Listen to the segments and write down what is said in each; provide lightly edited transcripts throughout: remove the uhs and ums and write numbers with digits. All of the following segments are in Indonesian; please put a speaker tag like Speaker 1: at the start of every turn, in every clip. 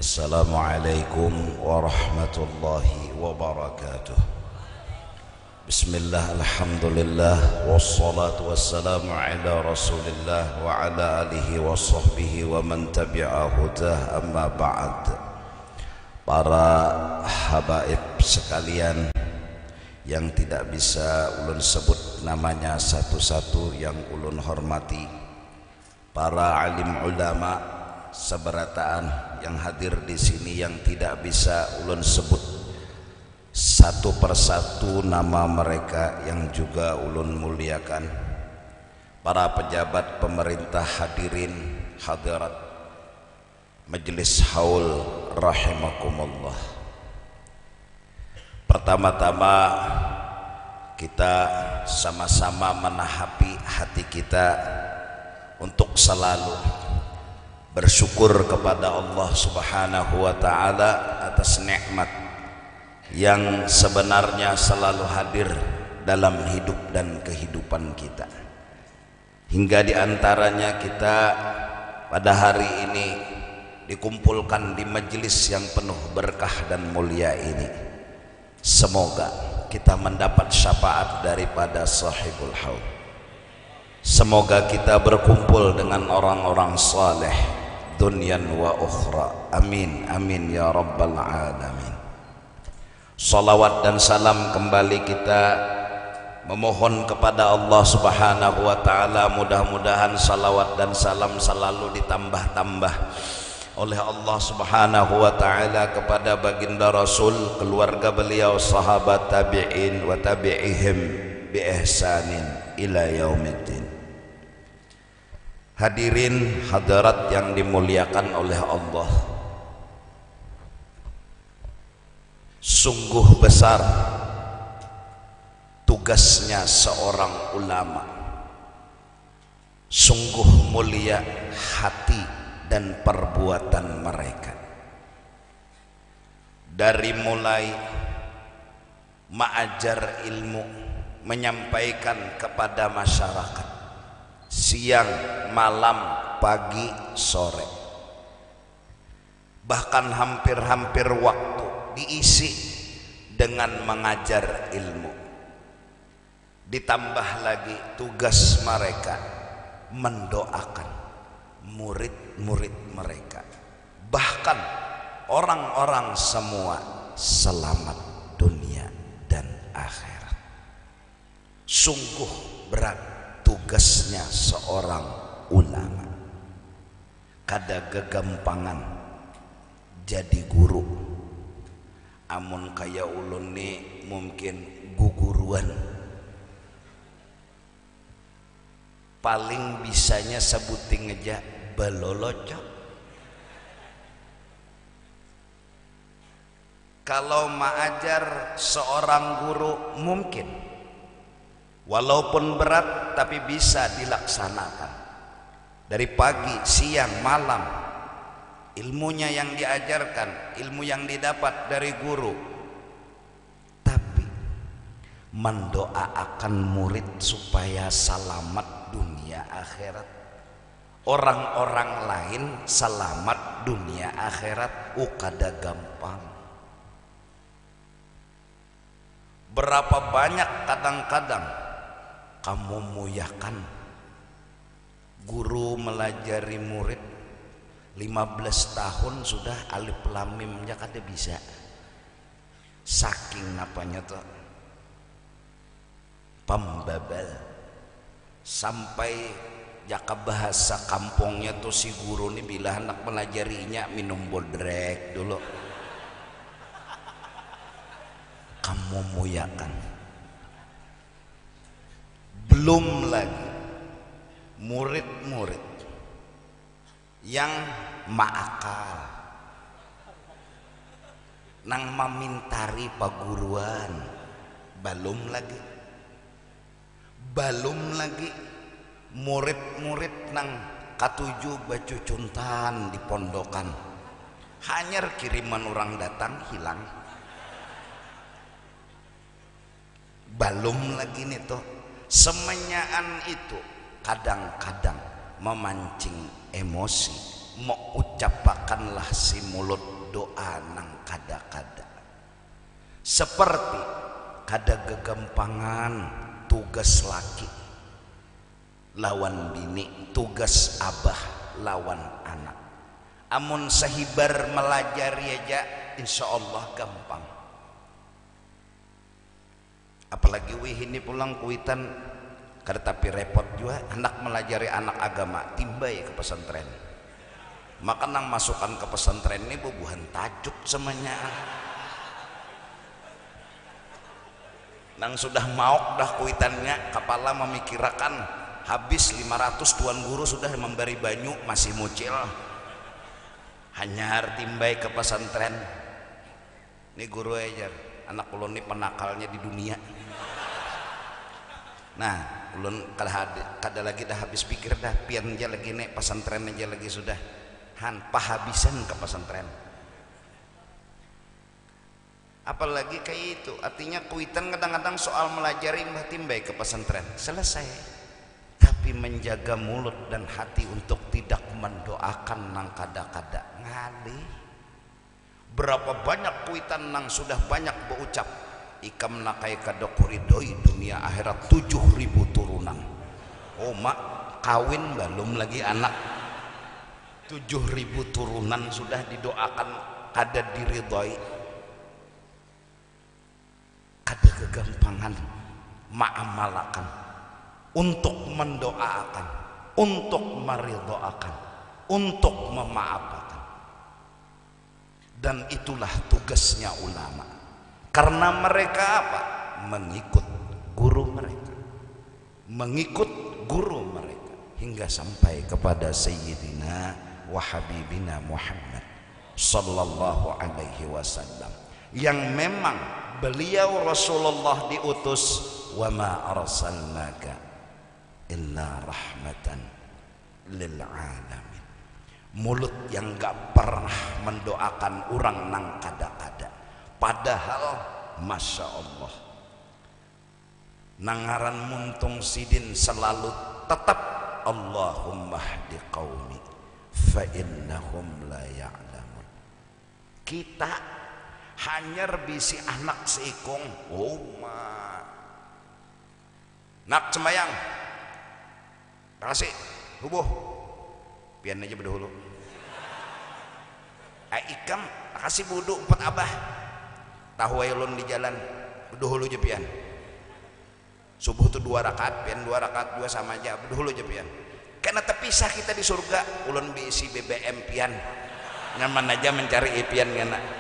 Speaker 1: Assalamualaikum warahmatullahi wabarakatuh. Bismillah, alhamdulillah, wassalatu wassalamu ala rasulillah wa ala alihi wa sahbihi wa man tabi'ahu dah, amma ba'd. Para habaib sekalian yang tidak bisa ulun sebut namanya satu-satu, yang ulun hormati, para alim ulama seberataan yang hadir di sini yang tidak bisa ulun sebut satu persatu nama mereka yang juga ulun muliakan, para pejabat pemerintah, hadirin hadirat Majelis Haul rahimakumullah. Pertama-tama kita sama-sama menahapi hati kita untuk selalu bersyukur kepada Allah Subhanahu wa ta'ala atas nikmat yang sebenarnya selalu hadir dalam hidup dan kehidupan kita. Hingga diantaranya kita pada hari ini dikumpulkan di majelis yang penuh berkah dan mulia ini. Semoga kita mendapat syafaat daripada sahibul haud. Semoga kita berkumpul dengan orang-orang saleh dunyan wa ukhra. Amin amin ya rabbal alamin. Salawat dan salam kembali kita memohon kepada Allah Subhanahu wa ta'ala, mudah-mudahan salawat dan salam selalu ditambah-tambah oleh Allah Subhanahu wa ta'ala kepada baginda Rasul, keluarga beliau, sahabat, tabi'in wa tabi'ihim bi ihsanin ila yaumiddin. Hadirin hadirat yang dimuliakan oleh Allah, sungguh besar tugasnya seorang ulama, sungguh mulia hati dan perbuatan mereka. Dari mulai mengajar ilmu, menyampaikan kepada masyarakat, siang, malam, pagi, sore, bahkan hampir-hampir waktu diisi dengan mengajar ilmu. Ditambah lagi tugas mereka mendoakan murid-murid mereka, bahkan orang-orang semua selamat dunia dan akhirat. Sungguh berat tugasnya seorang ulama. Kada gegampangan jadi guru. Amun kaya ulun ni mungkin guguruan, paling bisanya sebuting aja balolocok. Kalau mengajar seorang guru mungkin walaupun berat tapi bisa dilaksanakan. Dari pagi, siang, malam, ilmunya yang diajarkan, ilmu yang didapat dari guru. Tapi mendoakan murid supaya selamat dunia akhirat. Orang-orang lain selamat dunia akhirat kada gampang. Berapa banyak kadang-kadang kamu muyakan guru melajari murid 15 tahun sudah alif lam mimnya kada bisa, saking napanya tuh pembabal, sampai jaka bahasa kampungnya tuh si guru ini bila anak melajarinya minum bodrek dulu. Kamu muyakan, belum lagi murid-murid yang maakal nang memintari paguruan, belum lagi murid-murid nang katuju bacucuntan di pondokan, hanyar kiriman orang datang hilang. Belum lagi nih toh semenyaan itu kadang-kadang memancing emosi, mau ucapakanlah si mulut doa nang kada-kada seperti kada gegampangan tugas laki lawan bini, tugas abah lawan anak. Amun sahibar melajari aja insya Allah gampang. Apalagi wih ini pulang kuitan kada tapi repot juga hendak melajari anak agama timbai ke pesantren. Maka nang masukkan ke pesantren ini bubuhan tajuk semuanya. Nang sudah maok dah kuitannya kepala memikirkan habis 500 tuan guru sudah memberi banyu masih mucil. Hanya timbai ke pesantren. Ini guru ajar anak ulun ini penakalnya di dunia. Nah, ulun kada lagi dah habis pikir dah pian aja lagi nek pesantren aja lagi sudah han pahabisan ke pesantren. Apalagi kayak itu artinya kuitan kadang-kadang soal melajari mbah timbai ke pesantren selesai, tapi menjaga mulut dan hati untuk tidak mendoakan nang kada-kada ngalih. Berapa banyak kuitan nang sudah banyak berucap ikam nakai kada kuridoi dunia akhirat 7.000 turunan. Oh mak kawin belum lagi anak 7.000 turunan sudah didoakan kada diridhoi. Kada kegampangan ma'amalakan untuk mendoakan, untuk meridhoakan, untuk memaafkan. Dan itulah tugasnya ulama. Karena mereka apa? Mengikut guru mereka. Mengikut guru mereka hingga sampai kepada Sayyidina wa Habibina Muhammad sallallahu alaihi wasallam yang memang beliau Rasulullah diutus wa ma arsalnaka illa rahmatan lil alamin. Mulut yang gak pernah mendoakan orang nang kada-kada, padahal masya Allah nangaran muntung sidin selalu tetap Allahumma hdi qaumi fa innahum la ya'lamun. Kita hanya bisi anak seikong nak sembayang kasih hubuh pian aja berdahulu ikam kasih budu 4 abah tahu ayolon di jalan berdahulu aja pian subuh tuh 2 rakaat pian 2 rakaat 2 sama aja berdahulu aja pian karena terpisah kita di surga ulun bisi BBM pian nyaman aja mencari pian ngana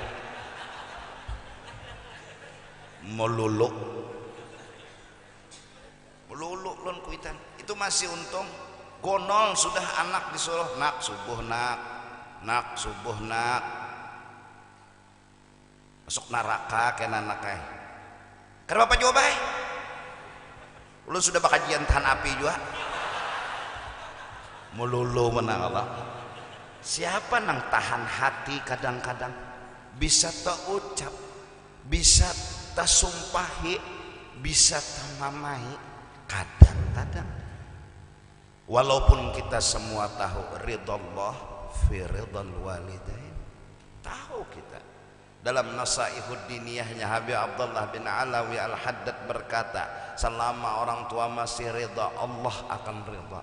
Speaker 1: melulu lon kuitan itu masih untung gonol sudah anak disuruh nak subuh nak masuk neraka kena anak kenapa jawab baik lu sudah bakajian tahan api juga melulu menang Allah. Siapa nang tahan hati kadang-kadang bisa terucap, bisa tasumpahi, bisa tamamai kadang-kadang. Walaupun kita semua tahu ridallah fi ridal walidain, tahu kita dalam Nasaihud Diniyahnya Habib Abdullah bin Alawi Al-Haddad berkata selama orang tua masih ridha Allah akan ridha.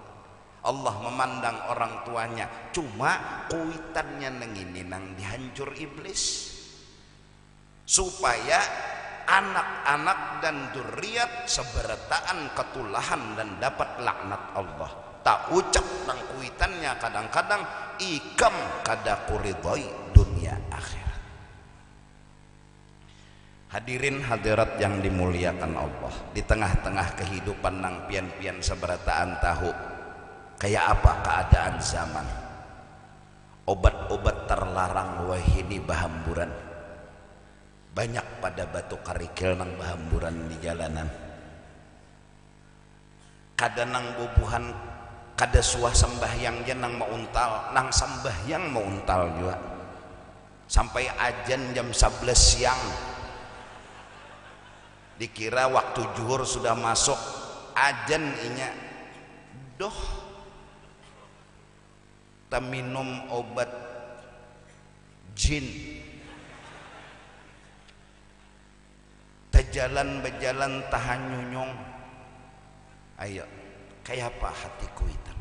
Speaker 1: Allah memandang orang tuanya, cuma kuitannya nang ini nang dihancur iblis supaya anak-anak dan dzurriat seberataan ketulahan dan dapat laknat Allah. Tak ucap nang kuitannya kadang-kadang ikam kada kuridhoi dunia akhirat. Hadirin hadirat yang dimuliakan Allah, di tengah-tengah kehidupan nang pian-pian seberataan tahu kayak apa keadaan zaman. Obat-obat terlarang wahini bahamburan. Banyak pada batu karikil nang bahamburan di jalanan. Kada nang bubuhan, kada suah sembahyang jan nang mauntal, nang sembahyang mauntal juga. Sampai ajan jam 11 siang. Dikira waktu zuhur sudah masuk, ajan inya doh ta minum obat jin, ta jalan bejalan tahan nyunyong. Ayo, kayak apa hatiku itu?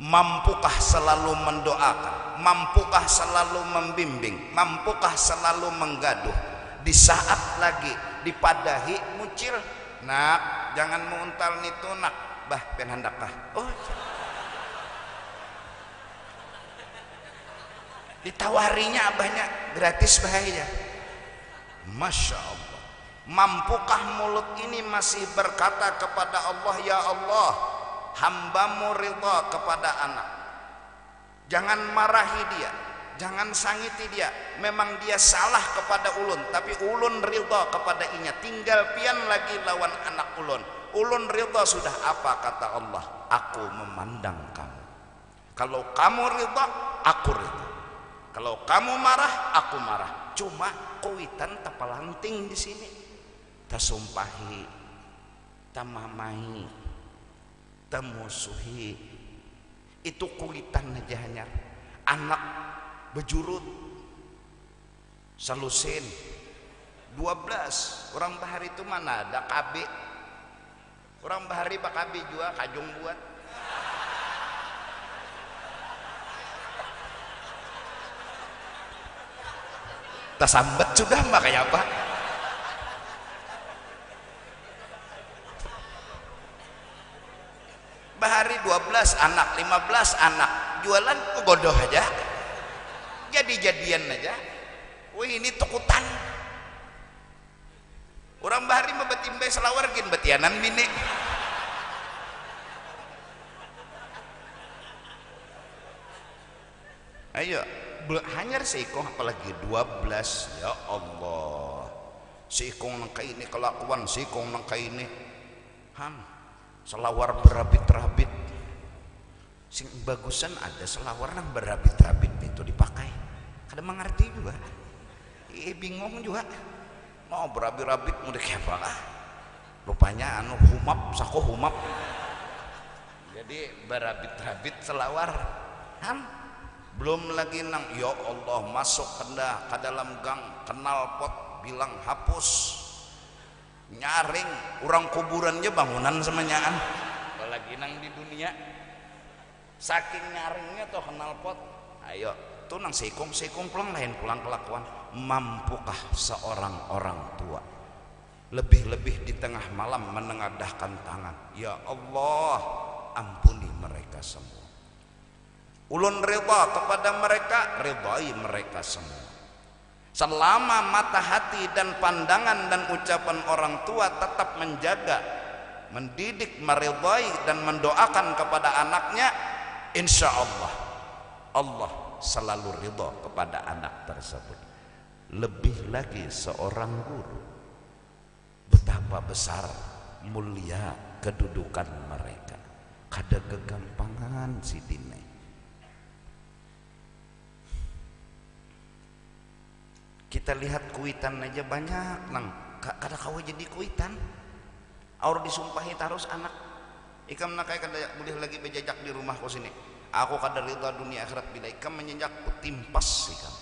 Speaker 1: Mampukah selalu mendoakan? Mampukah selalu membimbing? Mampukah selalu menggaduh? Di saat lagi dipadahi mucil, nak jangan muuntal nitu nak, bah penhandakah? Oh, ditawarinya abahnya gratis bahaya. Masya Allah. Mampukah mulut ini masih berkata kepada Allah, ya Allah, hambamu ridha kepada anak, jangan marahi dia, jangan sangiti dia, memang dia salah kepada ulun, tapi ulun ridha kepada inya, tinggal pian lagi lawan anak ulun. Ulun ridha sudah. Apa kata Allah? Aku memandang kamu, kalau kamu ridha aku ridha, kalau kamu marah aku marah. Cuma kuitan tapalanting di sini, tasumpahi, tamamai, tamusuhi, itu kuitan aja hanya. Anak bejurut salusin 12 orang bahari itu mana ada KB, orang bahari pak KB juga kajong buat tasambat sudah mbak kayak apa. Bahari 12 anak 15 anak jualan godoh aja, jadi-jadian aja. Wih ini tukutan. Orang bahari membetimbe selawar gin betianan bini. Ayo hanyar seikong apalagi 12. Ya Allah, seikong nangka ini kelakuan, seikong nangka ini selawar berabit-rabit. Sing bagusan ada selawar nang berabit-rabit itu dipakai. Kada mengerti juga. Bingung juga. Mau berabit-rabit mau kayak apa lah. Rupanya anu humap, sako humap. Jadi berabit-rabit selawar. Belum lagi nang ya Allah masuk ke dalam gang kenal pot bilang hapus. Nyaring orang kuburannya bangunan semuanyaan. Apalagi nang di dunia saking nyaringnya tuh kenal pot. Ayo tuh nang seikung pulang lain pulang kelakuan. Mampukah seorang orang tua lebih-lebih di tengah malam menengadahkan tangan, ya Allah ampuni mereka semua, ulun ridha kepada mereka, ridhai mereka semua. Selama mata hati dan pandangan dan ucapan orang tua tetap menjaga, mendidik, meridhai dan mendoakan kepada anaknya, insya Allah Allah selalu ridha kepada anak tersebut. Lebih lagi seorang guru, betapa besar mulia kedudukan mereka. Kada kegampangan si dine. Kita lihat kuitan aja banyak nang kada kau jadi kuitan. Aur disumpahi terus anak. Ikam nakai kada boleh lagi bejajak di rumahku sini. Aku kada ridha dunia akhirat bila ikam menyenjakku timpas ikam.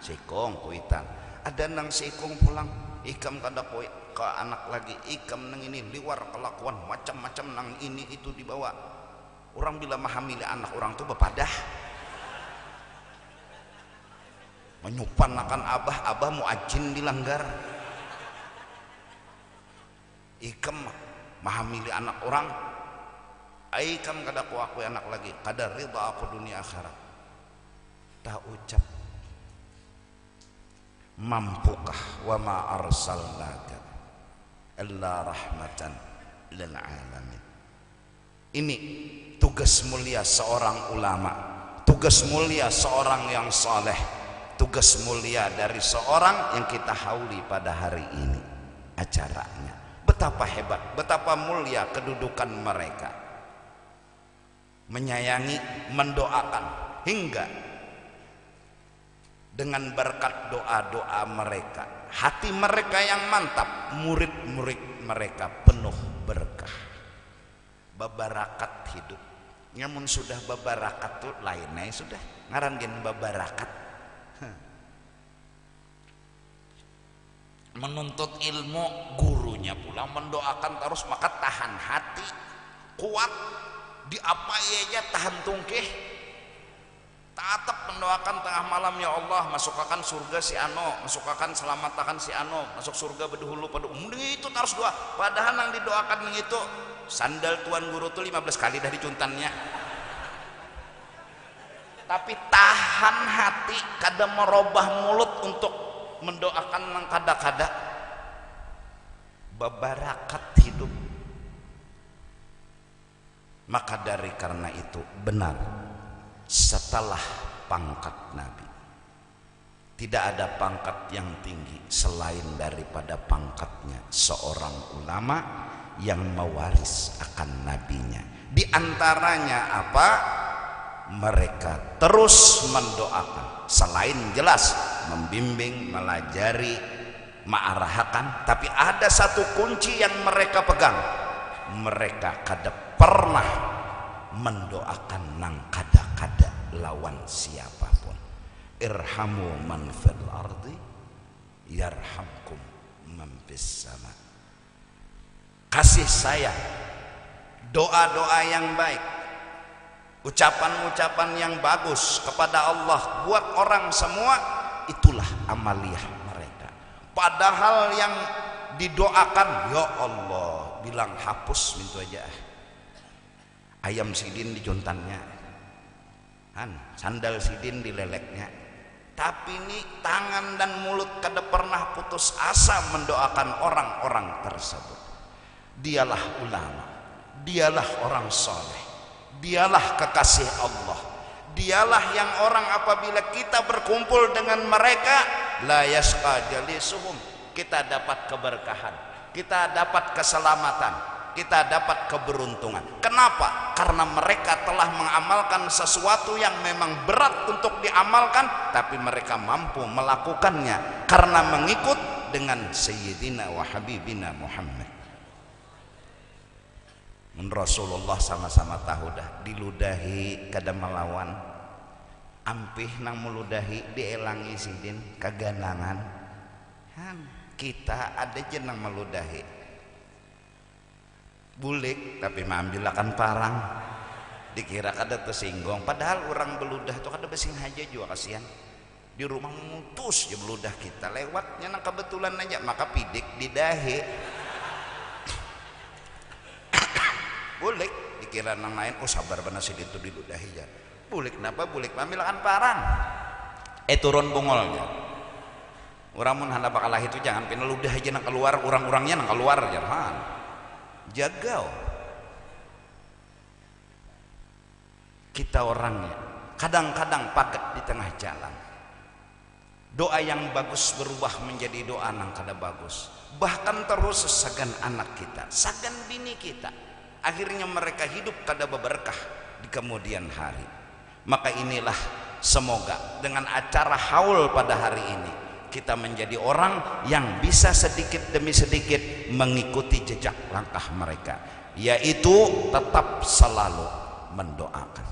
Speaker 1: Sekong kuitan. Ada nang sekong pulang, ikam kada koi ke anak lagi, ikam nang ini liwar kelakuan macam-macam nang ini itu dibawa. Orang bila mahamili anak orang tuh bepadah. Menyupan akan abah mau ajin dilanggar. Ikam mahamili anak orang, ikam kada ku aku anak lagi, kada ridha aku dunia akhirat. Tak ucap mampukah wa ma arsalnaka illa rahmatan lil alamin. Ini tugas mulia seorang ulama, tugas mulia seorang yang saleh, tugas mulia dari seorang yang kita hauli pada hari ini acaranya. Betapa hebat, betapa mulia kedudukan mereka, menyayangi, mendoakan, hingga dengan berkat doa-doa mereka, hati mereka yang mantap, murid-murid mereka penuh berkah, bebarakat hidup. Namun sudah babarakat tuh lainnya sudah ngaran gen babarakat. Menuntut ilmu gurunya pula mendoakan terus, maka tahan hati kuat di apa aja tahan tungkih tatap mendoakan tengah malam, ya Allah masukkan surga si ano, masukkan selamatkan si ano, masuk surga bedahulu pada itu terus doa. Padahal yang didoakan itu sandal tuan guru tuh 15 kali dah dicuntannya, tapi tahan hati kada merubah mulut untuk mendoakan nang kada-kada babarakat hidup. Maka dari karena itu benar setelah pangkat Nabi tidak ada pangkat yang tinggi selain daripada pangkatnya seorang ulama yang mewaris akan nabinya. Di antaranya apa? Mereka terus mendoakan, selain jelas membimbing, melajari, mengarahakan, tapi ada satu kunci yang mereka pegang. Mereka kada pernah mendoakan nang kada-kada lawan siapapun. Irhamu man fil ardi yarhamkum man fis sama. Kasih sayang, doa-doa yang baik, ucapan-ucapan yang bagus kepada Allah buat orang semua, itulah amaliyah mereka. Padahal yang didoakan, ya Allah bilang hapus mintu aja ayam sidin di juntannya, sandal sidin di leleknya. Tapi ini tangan dan mulut kada pernah putus asa mendoakan orang-orang tersebut. Dialah ulama, dialah orang soleh, dialah kekasih Allah, dialah yang orang apabila kita berkumpul dengan mereka la yasqa jalisuhum, kita dapat keberkahan, kita dapat keselamatan, kita dapat keberuntungan. Kenapa? Karena mereka telah mengamalkan sesuatu yang memang berat untuk diamalkan, tapi mereka mampu melakukannya karena mengikut dengan Sayyidina wa Habibina Muhammad. Rasulullah sama-sama tahu dah diludahi kada melawan, ampih nang meludahi dielangi sidin kaganangan. Kita ada jenang meludahi bulik tapi mengambilkan parang, dikira kada tersinggung, padahal orang beludah itu kada besing aja juga, kasihan di rumah mutus ya beludah kita lewatnya nang kebetulan aja, maka pidik didahi bulik dikira nang lain, oh sabar benar sih itu diludahi ya bulik. Kenapa bulik mengambilkan parang turun bungolnya. Orang mun hendak bakalah itu jangan pina ludah aja nang keluar, orang-orangnya nang keluar jangan jaga. Kita orangnya kadang-kadang paget di tengah jalan, doa yang bagus berubah menjadi doa nang kada bagus, bahkan terus sagan anak kita, sagan bini kita, akhirnya mereka hidup kada berberkah di kemudian hari. Maka inilah semoga dengan acara haul pada hari ini kita menjadi orang yang bisa sedikit demi sedikit mengikuti jejak langkah mereka, yaitu tetap selalu mendoakan,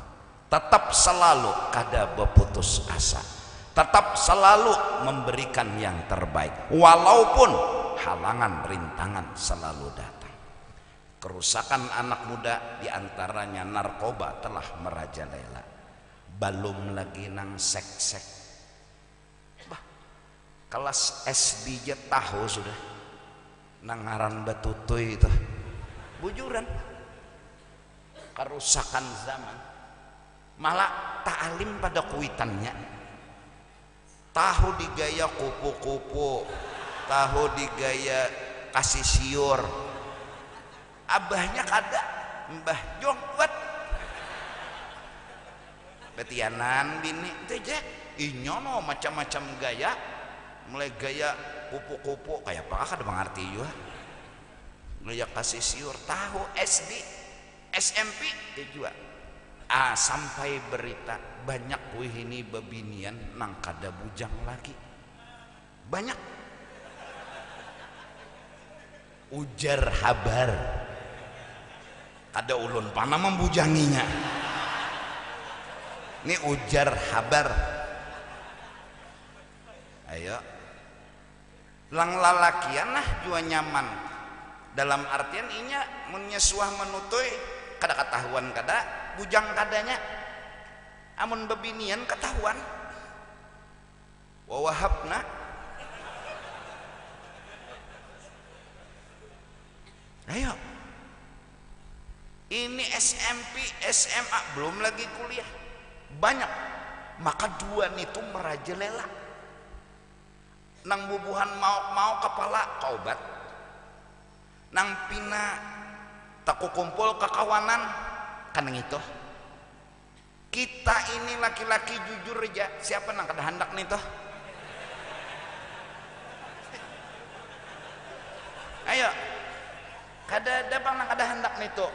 Speaker 1: tetap selalu kada berputus asa, tetap selalu memberikan yang terbaik walaupun halangan rintangan selalu datang. Kerusakan anak muda diantaranya narkoba telah merajalela, belum lagi nang sek-sek. Kelas SD aja tahu sudah nangaran batutuy itu bujuran. Kerusakan zaman, malah ta'alim pada kuitannya, tahu digaya kupu-kupu, tahu digaya kasih siur. Abahnya kada, mbah jongwat betianan bini itu aja inyono macam-macam gaya, mulai gaya kupu-kupu kayak apa kada mengerti juga, gaya kasih siur, tahu SD SMP dia juga sampai berita banyak wih ini bebinian nang kada bujang lagi, banyak ujar habar kada ulun panah membujanginya. Ini ujar habar. Ayo lang lalakian nah jua nyaman dalam artian inya munnya suah menutuy kada ketahuan kada bujang kadanya amun bebinian ketahuan wawahabna ayo ini SMP SMA belum lagi kuliah banyak maka dua itu merajalela nang bubuhan mau kepala kaubat nang pina taku kumpul kekawanan kan itu kita ini laki-laki jujur aja siapa nang kada hendak nih toh ayo kada ada bang nang kada hendak nih toh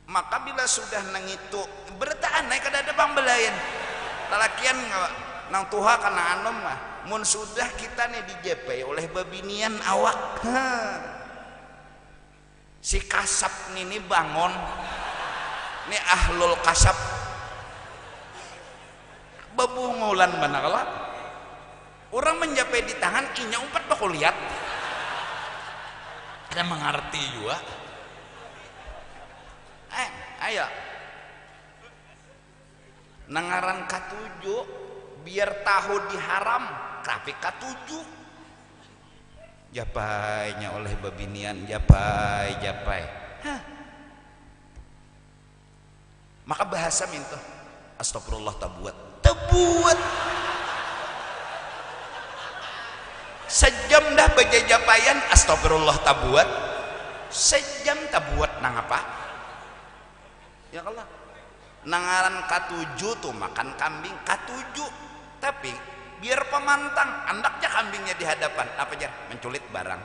Speaker 1: maka bila sudah nang itu bertaan naik kada ada bang belayan lalakian nang tuha kana anom mah mun sudah kita nih dijepai oleh babinian awak si kasap nih bangun nih ahlul kasap bebungulan mana kala orang menjapai di tangan inya umpat bakul lihat ada mengerti juga ayo nangaran katujuh biar tahu diharam tapi katujuh japainya oleh babinian japai maka bahasa minta astagfirullah tabuat sejam dah baca japayan astagfirullah tabuat sejam tabuat nang apa ya Allah nangaran katujuh tuh makan kambing katujuh tapi biar pemantang andaknya kambingnya di hadapan apa aja menculit barang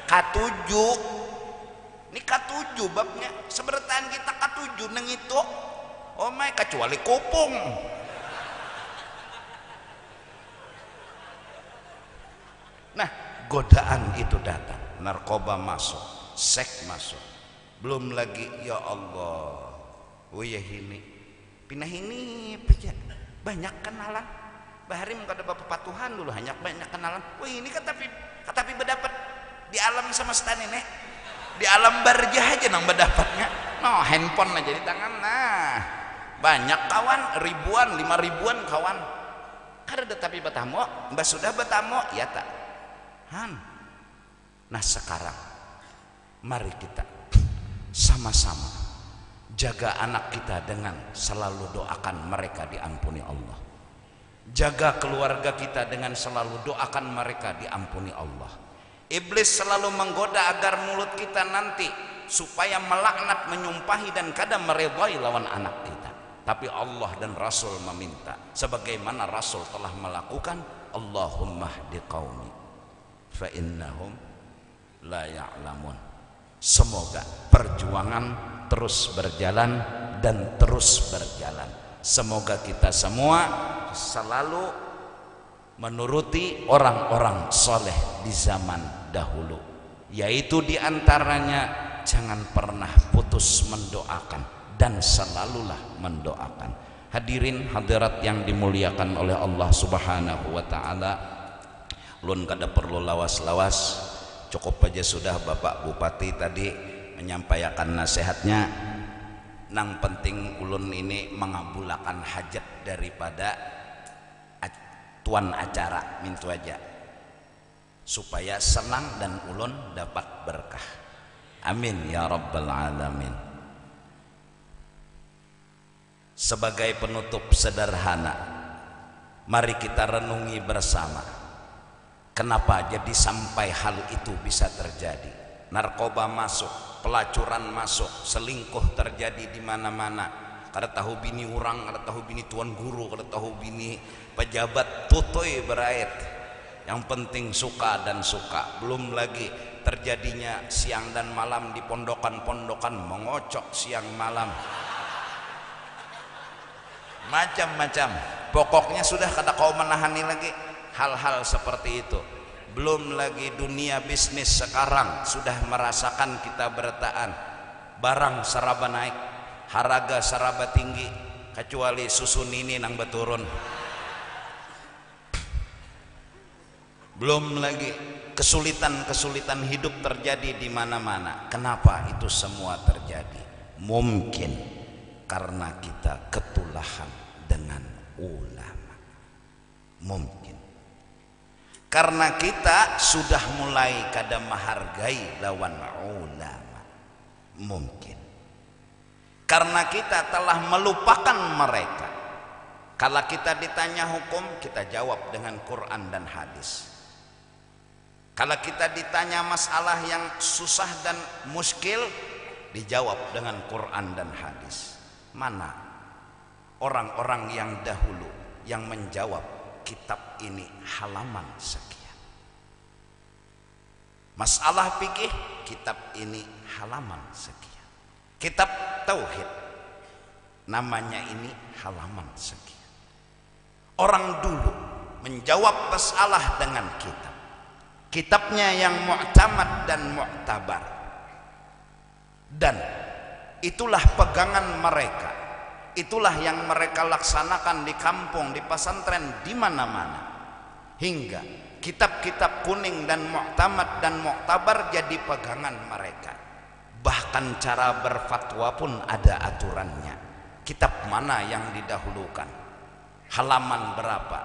Speaker 1: katujuh ini katujuh babnya sebertaan kita katujuh neng itu oh my kecuali kupung nah godaan itu datang narkoba masuk seks masuk belum lagi ya Allah oh ya ini pindah ini aja banyak kenalan bahari muka ada bapak patuhan dulu hanya banyak kenalan wah ini katapi berdapat di alam semesta ini di alam barjah aja nang berdapatnya no handphone aja di tangan nah banyak kawan ribuan 5.000-an kawan kada tapi betamu mbak sudah betamu ya tak nah sekarang mari kita sama-sama jaga anak kita dengan selalu doakan mereka diampuni Allah jaga keluarga kita dengan selalu doakan mereka diampuni Allah iblis selalu menggoda agar mulut kita nanti supaya melaknat menyumpahi dan kadang meredai lawan anak kita tapi Allah dan Rasul meminta sebagaimana Rasul telah melakukan Allahumma hdi qaumi fa innahum la ya'lamun semoga perjuangan terus berjalan dan terus berjalan semoga kita semua selalu menuruti orang-orang soleh di zaman dahulu yaitu diantaranya jangan pernah putus mendoakan dan selalulah mendoakan hadirin hadirat yang dimuliakan oleh Allah subhanahu wa ta'ala ulun kada perlu lawas-lawas cukup aja sudah Bapak Bupati tadi menyampaikan nasihatnya nang penting ulun ini mengabulkan hajat daripada tuan acara mintu aja supaya senang dan ulun dapat berkah amin ya rabbal alamin sebagai penutup sederhana mari kita renungi bersama kenapa jadi sampai hal itu bisa terjadi narkoba masuk pelacuran masuk selingkuh terjadi di mana-mana kada tahu bini orang kada tahu bini tuan guru kada tahu bini pejabat tutoy berait yang penting suka dan suka belum lagi terjadinya siang dan malam di pondokan-pondokan mengocok siang malam macam-macam pokoknya sudah kada kau menahani lagi hal-hal seperti itu belum lagi dunia bisnis sekarang sudah merasakan kita bertaan barang seraba naik haraga saraba tinggi kecuali susu nini nang beturun. Belum lagi kesulitan-kesulitan hidup terjadi di mana-mana. Kenapa itu semua terjadi? Mungkin karena kita ketulahan dengan ulama. Mungkin karena kita sudah mulai kada menghargai lawan ulama. Mungkin karena kita telah melupakan mereka. Kalau kita ditanya hukum, kita jawab dengan Quran dan hadis. Kalau kita ditanya masalah yang susah dan muskil, dijawab dengan Quran dan hadis. Mana orang-orang yang dahulu yang menjawab kitab ini halaman sekian? Masalah fikih, kitab ini halaman sekian. Kitab tauhid, namanya ini halaman sekian. Orang dulu menjawab masalah dengan kitab. Kitabnya yang mu'tamad dan mu'tabar. Dan itulah pegangan mereka. Itulah yang mereka laksanakan di kampung, di pesantren, di mana-mana. Hingga kitab-kitab kuning dan mu'tamad dan mu'tabar jadi pegangan mereka. Bahkan cara berfatwa pun ada aturannya. Kitab mana yang didahulukan, halaman berapa,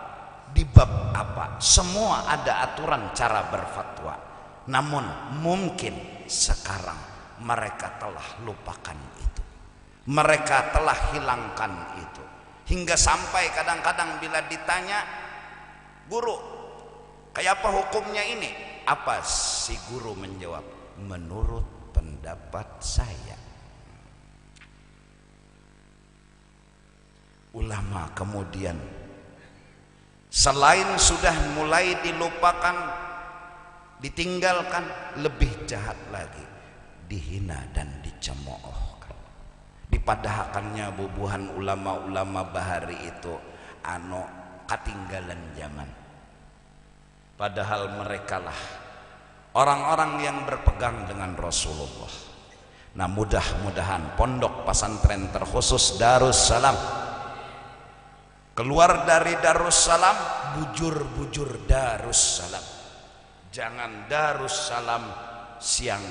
Speaker 1: di bab apa, semua ada aturan cara berfatwa. Namun mungkin sekarang mereka telah lupakan itu, mereka telah hilangkan itu. Hingga sampai kadang-kadang bila ditanya, guru kayak apa hukumnya ini, apa si guru menjawab? Menurut pendapat saya. Ulama kemudian selain sudah mulai dilupakan, ditinggalkan, lebih jahat lagi, dihina dan dicemoohkan. Dipadahkannya bubuhan ulama-ulama bahari itu ketinggalan zaman. Padahal merekalah orang-orang yang berpegang dengan Rasulullah. Nah, mudah-mudahan pondok pesantren terkhusus Darussalam keluar dari Darussalam, bujur-bujur Darussalam. Jangan Darussalam siang,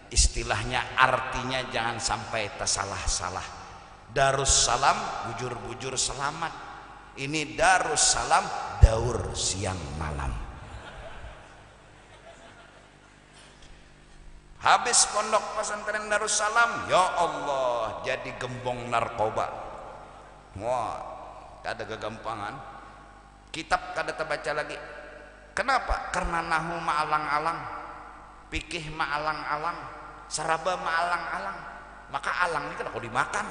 Speaker 1: istilahnya artinya jangan sampai tersalah-salah. Darussalam bujur-bujur selamat. Ini Darussalam daur siang malam. Habis pondok pesantren Darussalam, ya Allah, jadi gembong narkoba. Wah, ada kegampangan. Kitab kada terbaca lagi. Kenapa? Karena nahu ma'alang-alang, fikih ma'alang-alang, saraba ma'alang-alang. Maka alang ini kada kau dimakan.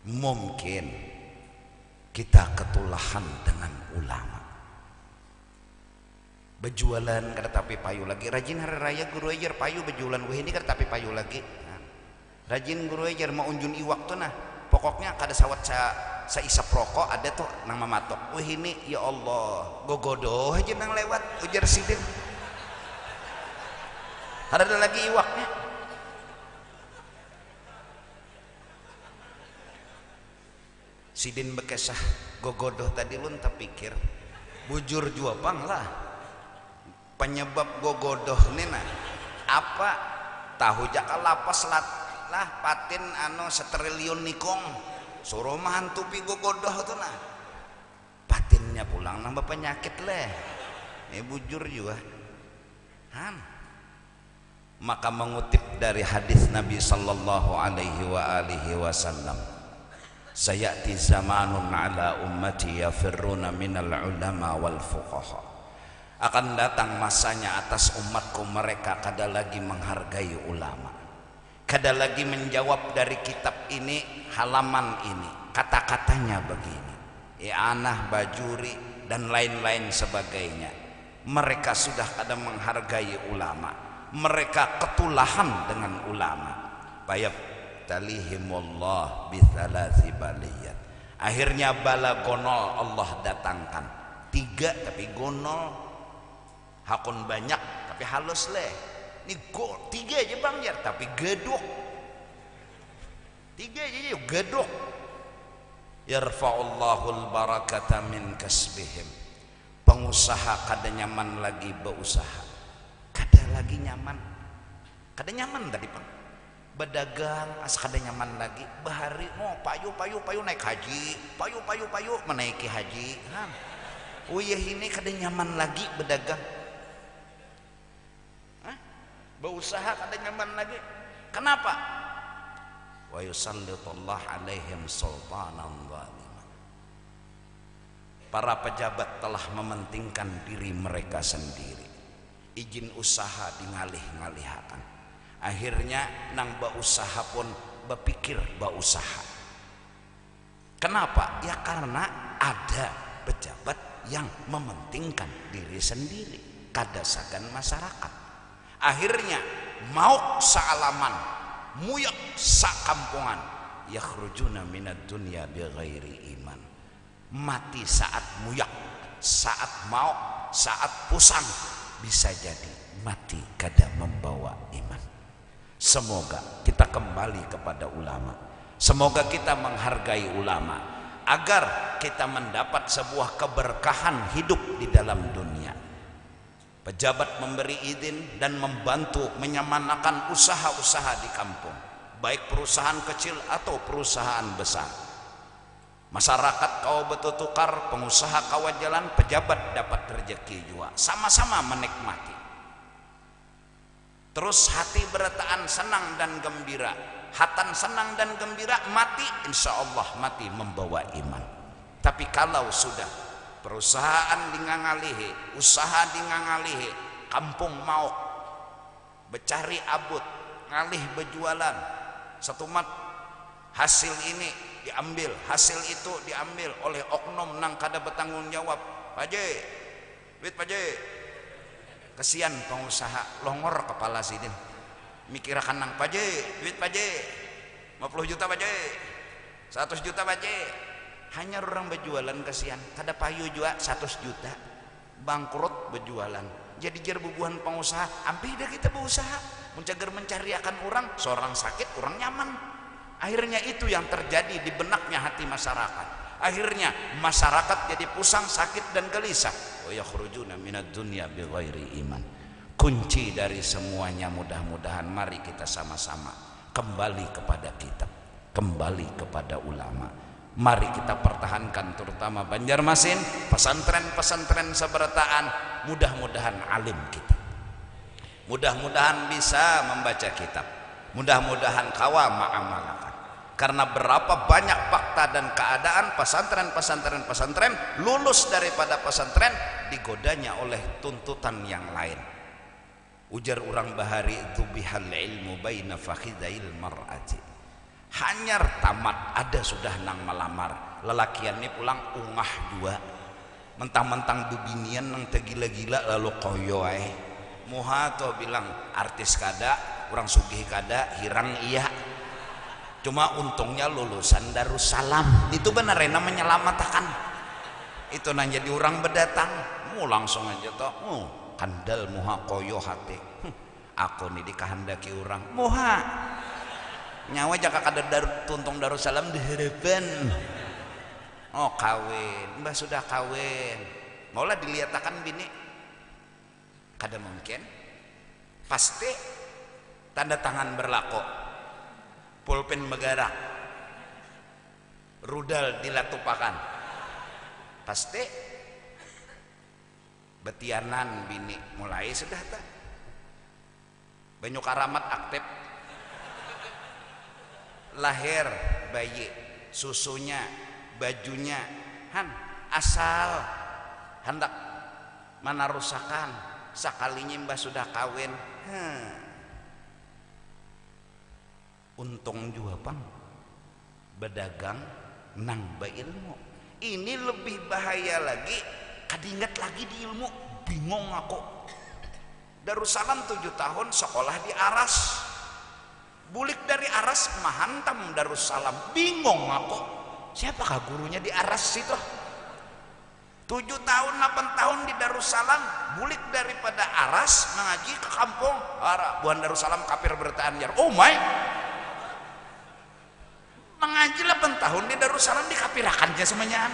Speaker 1: Mungkin kita ketulahan dengan ulama. Bejualan kada tapi payu lagi. Rajin hari raya guru ajar payu bejualan weh ini kada tapi payu lagi. Nah, rajin guru ajar mau unjun iwak tuh nah. Pokoknya kada sawat sa isap rokok ada tuh nang mamatok. Weh ini ya Allah, gogodoh aja nang lewat ujar sidin. Ada lagi iwaknya. Sidin bekesah gogodoh tadi lun tak pikir bujur jua bang lah penyebab gogodoh nina apa tahu jaka lapas lah patin setriliun nikong suruh mahantupi gogodoh tuh nah patinnya pulang nambah penyakit leh bujur juga maka mengutip dari hadis Nabi sallallahu alaihi wasallam, sayati zamanun ala ummati yafirruna minal ulama wal fuqaha. Akan datang masanya atas umatku mereka kada lagi menghargai ulama, kada lagi menjawab dari kitab ini, halaman ini, kata-katanya begini, i'anah, bajuri dan lain-lain sebagainya. Mereka sudah kada menghargai ulama, mereka ketulahan dengan ulama. Bayab talihimullah bithalasi baliyat. Akhirnya bala gonol Allah datangkan 3 tapi gonol. hakun banyak tapi halus leh. Ini go 3 aja Bang Jar tapi geduk. 3 aja yuk geduk. Yarfa'ullahul barakata min kasbihim. Pengusaha kada nyaman lagi berusaha. Kada lagi nyaman. Kada nyaman tadi Bang. Berdagang as kada nyaman lagi. Bahari payu naik haji. Payu menaiki haji. Oh iya ini kada nyaman lagi berdagang. Berusaha kada nyaman lagi. Kenapa? Wa yusallitullah alaihim sultanan zaliman. Para pejabat telah mementingkan diri mereka sendiri. Izin usaha dingalih-ngalihakan. Akhirnya nang berusaha pun berpikir berusaha. Kenapa? Ya karena ada pejabat yang mementingkan diri sendiri, kada sagan masyarakat. Akhirnya mau saalaman, muyak sakampungan, yakhrujuna minad dunya bighairi iman. Mati saat muyak, saat mau, saat pusang, bisa jadi mati kada membawa iman. Semoga kita kembali kepada ulama. Semoga kita menghargai ulama agar kita mendapat sebuah keberkahan hidup di dalam dunia. Pejabat memberi izin dan membantu menyemanakan usaha-usaha di kampung, baik perusahaan kecil atau perusahaan besar. Masyarakat kau bertukar, pengusaha kau jalan, pejabat dapat rezeki juga, sama-sama menikmati. Terus hati berataan senang dan gembira. Hatan senang dan gembira, mati insya Allah mati membawa iman. Tapi kalau sudah perusahaan dingangalihi, usaha dingangalihi, kampung mau becari abut, ngalih berjualan, satu mat hasil ini diambil, hasil itu diambil oleh oknum nang kada bertanggung jawab. Paje, duit paje. Kesian pengusaha longor kepala sidin mikirakan nang paje duit paje 50 juta paje 100 juta paje hanya orang berjualan kesian kada payu juga 100 juta bangkrut berjualan jadi jar bubuhan pengusaha ampih dah kita berusaha mencager mencariakan orang seorang sakit orang nyaman. Akhirnya itu yang terjadi di benaknya hati masyarakat. Akhirnya masyarakat jadi pusang, sakit dan gelisah. Wa yakhrujuna minad dunya bighairi iman. Kunci dari semuanya mudah-mudahan mari kita sama-sama kembali kepada kitab, kembali kepada ulama. Mari kita pertahankan terutama Banjarmasin, pesantren-pesantren seberataan, mudah-mudahan alim kita. Mudah-mudahan bisa membaca kitab. Mudah-mudahan kawa ma'amalakan. Karena berapa banyak fakta dan keadaan pesantren lulus daripada pesantren digodanya oleh tuntutan yang lain. Ujar orang Bahari itu bihal ilmu baina fakhidail mar'ati. Hanyar tamat ada sudah nang melamar. Lelakian ini pulang ungah dua. Mentang-mentang dubinian nang tegila-gila lalu koyo ae. Muha tuh bilang artis kada, orang sugih kada, hirang iya. Cuma untungnya lulusan Darussalam itu benar enak menyelamatkan itu nang jadi orang berdatang mu langsung aja toh kandal muha koyo hati aku nih dikehendaki orang muha nyawa jaka kada tuntung Darussalam di harapan kawin mbah sudah kawin maulah diliatakan bini kada mungkin pasti tanda tangan berlaku pulpen megara rudal dilatupakan pasti betianan bini mulai sudah tak banyu karamat aktif lahir bayi susunya bajunya asal hendak mana rusakan sakalinya mbah sudah kawin untung juga Bang berdagang nang beilmu ini lebih bahaya lagi kadingat lagi di ilmu bingung aku Darussalam 7 tahun sekolah di Aras bulik dari Aras mahantam Darussalam bingung aku siapakah gurunya di Aras itu 7 tahun 8 tahun di Darussalam, bulik daripada Aras mengaji ke kampung buan Darussalam kafir bertahan jar. Oh my, mengaji 8 tahun di Darussalam dikafirakan aja semuanya.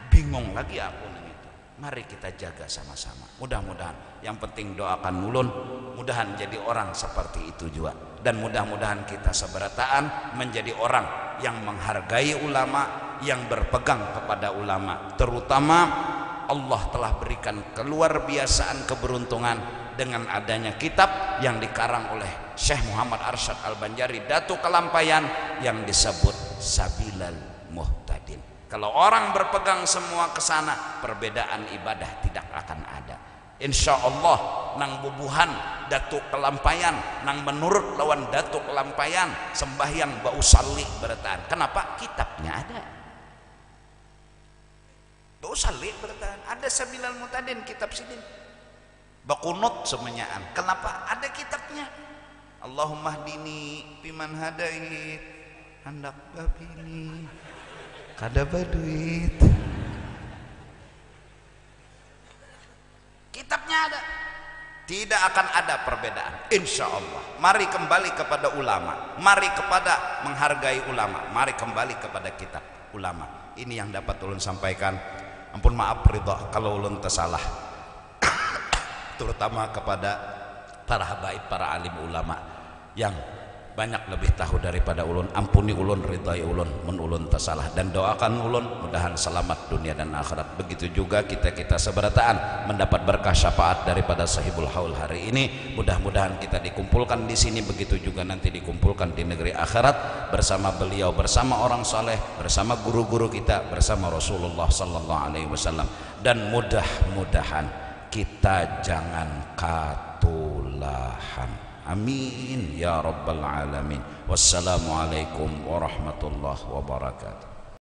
Speaker 1: Bingung lagi aku nih itu. Mari kita jaga sama-sama. Mudah-mudahan, yang penting doakan ulun, mudahan jadi orang seperti itu juga. Dan mudah-mudahan kita seberataan menjadi orang yang menghargai ulama, yang berpegang kepada ulama. Terutama Allah telah berikan keluar biasaan keberuntungan dengan adanya kitab yang dikarang oleh Syekh Muhammad Arsyad Al-Banjari Datuk Kelampayan yang disebut Sabilal Muhtadin. Kalau orang berpegang semua ke sana, perbedaan ibadah tidak akan ada. Insya Allah nang bubuhan Datuk Kelampayan, nang menurut lawan Datuk Kelampayan sembahyang bau salih bertahan. Kenapa? Kitabnya ada. Bau salih bertahan. Ada Sabilal Muhtadin, kitab sidin. Bakunut semuanyaan. Kenapa? Ada kitabnya. Allahumma hdini piman hadait, hendak babini kada baduit. Kitabnya ada. Tidak akan ada perbedaan, insya Allah. Mari kembali kepada ulama, mari kepada menghargai ulama, mari kembali kepada kitab ulama. Ini yang dapat ulun sampaikan. Ampun maaf ridha kalau ulun tersalah, terutama kepada para habaib, para alim ulama yang banyak lebih tahu daripada ulun. Ampuni ulun, ridhai ulun mun ulun tersalah, dan doakan ulun mudahan selamat dunia dan akhirat. Begitu juga kita seberataan mendapat berkah syafaat daripada sahibul haul hari ini. Mudah-mudahan kita dikumpulkan di sini, begitu juga nanti dikumpulkan di negeri akhirat bersama beliau, bersama orang saleh, bersama guru-guru kita, bersama Rasulullah sallallahu alaihi wasallam. Dan mudah-mudahan kita jangan katulahan. Amin ya rabbal alamin. Wassalamualaikum warahmatullahi wabarakatuh.